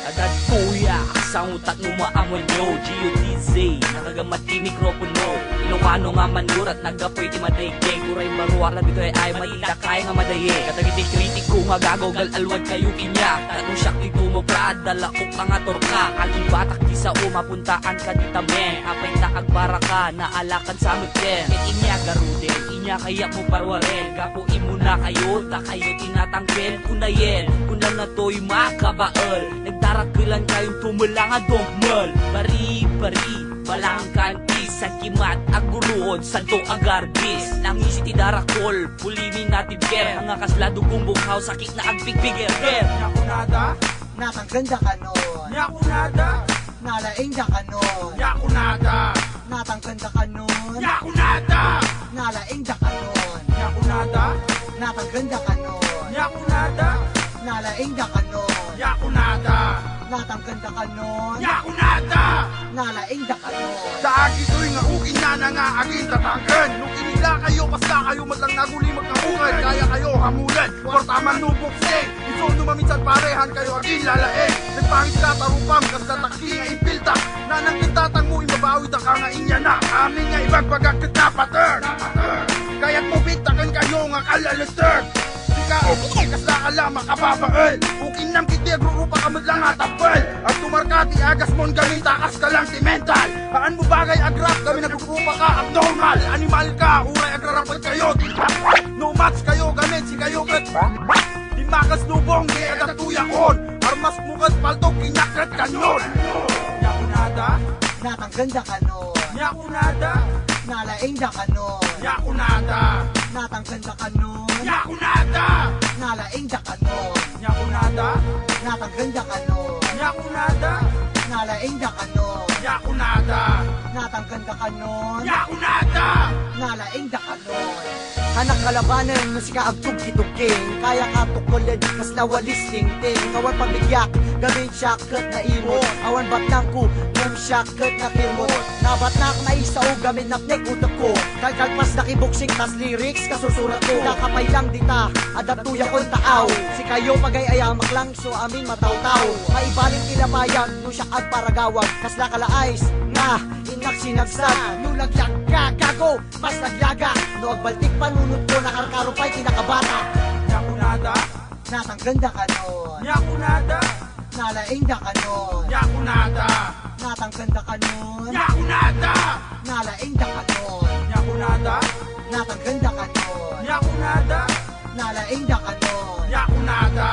Adad kuya, sang utak mo maamoy nyo GUTZ, nakagamati mikropono Ilocano nga manur at nagapoy di madayday Kuray maruak na bitoy ay matita kaya nga madaye Katagiti kritiko nga gagogal alwad kayo kinya Tanong siyak dito mo praad, dalakok ka nga torka Kagibatak di sa mapuntaan ka di tamen Apay naagbara ka, naalakan sa mutken Ket inya garude, inya kaya mo parwaren Gapuin mo na kayo, ta kayo tinatangken Kunayen, kunang na to'y makabaal Nagdarakilan kayong tumulang adongmal Bari-bari, balangkan sa kimat aguruhod santo agarbis Nangisi ti darakol, pulimin natin ker Mga kaslado kong bukhaw, sakit na agbigbigger Yakunada, Natang ganda ka nun, yakunada, nalaing ka nun, yakunada, natang ganda ka nun, yakunada, nalaing ka nun, yakunada, natang ganda ka nun, yakunada, nalaing ka nun, yakunada, natang ganda ka nun, yakunada. nalaing ka nun. Sa agi to'y nga ukin na nga aging tatanggan Nung inila kayo, basta kayo matlang naguli magkakungan Kaya kayo hamulan, portaman nubuksing Iso numaminsan parehan kayo aging lalaeng Nagpangit ka tarupam, kasla taksi nga ipilta Nanang kintatang mo imabawi ta ka nga inya na Amin nga ibagbagak kita pattern Kaya't mo bitakan kayo nga kalalaster Kasla ka lang makababaal Ukin nam kiti agrurupa ka lang atapal At tumarkati agas mon gamin takas ka lang si mental Haan mo bagay agrap kami nagrurupa ka abnormal Animal ka, uray agrarapat kayo No match kayo gamit si kayo kat Di makas lubong di adat tuyakon Armas mukas paltok kinakrat kanyon Yakunada, Natang ganda ka nun, yakunada, nalaing ka nun, yakunada, natang ganda ka nun, yakunada, nalaing ka nun, yakunada, natang ganda ka nun, yakunada, nalaing ka nun, yakunada, natang ganda ka nun, yakunada. nalaing ka nun. Anak kalabanan nga si kaagtug-kitugking Kaya katukulan kas nawalis tingting Kawan pabigyak, gawin syakot na imot Awan batang ko, ng syakot na kimot Nabatnak na isaw, gamit napnek utak ko Kalkalpas na kibuksing tas lyrics kasusurat ko Nakapay lang dita, adaptuya kong taaw Si kayo pagay-ayamak lang, so amin mataw-taw Maibaling kilabayan, no siya agparagawag Kas nakalaais, nga, inak sinagsan Nulagyak ka, gago, mas naglaga No agbaltik panunod ko, nakarkarupay kinakabata Yakunada, Natang ganda ka nun, yakunada, nalaing ka nun, yakunada, natang ganda ka nun, yakunada, nalaing ka nun, yakunada, natang ganda ka nun, yakunada, nalaing ka nun, yakunada,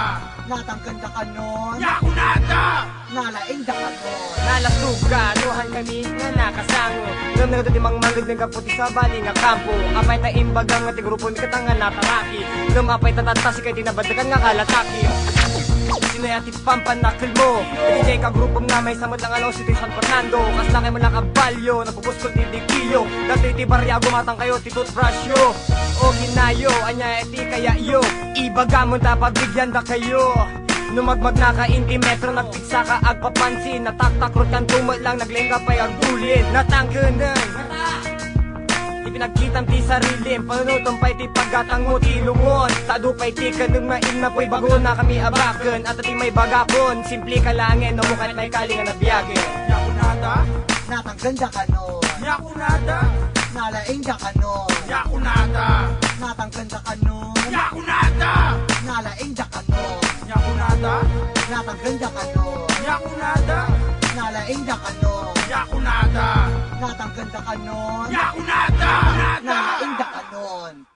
natang ganda ka nun, yakunada. nalaing ka nun. Nalasuga, duhan kami nga nakasango Ngam na ito mang mandag ng kaputi sa bali nga kampo Apay ta imbagang nga tigrupo ni katangan nataraki Ngam apay tatatasi kay dinabadagan nga kalataki Sinayati pampanakil mo Hindi ka grupong nga may samad lang alaw si San Fernando Kaslaki mo lang kabalyo, napupus ko tidikiyo Dati ti barya gumatang kayo, ti toothbrush yo O ginayo, anya eti kaya yo Ibaga mo tapabigyan da kayo Numagmag na ka intimetro, nagpiksa ka agpapansin Nataktakrot kan tumat lang, naglengga pa'y agdulin Natangganan Ipinagkitam ti sarilim, panunutong pa'y ti paggatang mo ti lungon Tado pa'y ti kanung main na po'y bago na kami abakan At ati may bagapon, simple ka langin, no mo kahit may kalingan na biyagin Yakunada, Natang ganda ka nun, yakunada, nalaing ka nun, yakunada, natang ganda ka nun, yakunada, nalaing ka nun, yakunada, natang ganda ka nun, yakunada, nalaing ka nun, yakunada, natang ganda ka nun, yakunada, nalaing ka nun.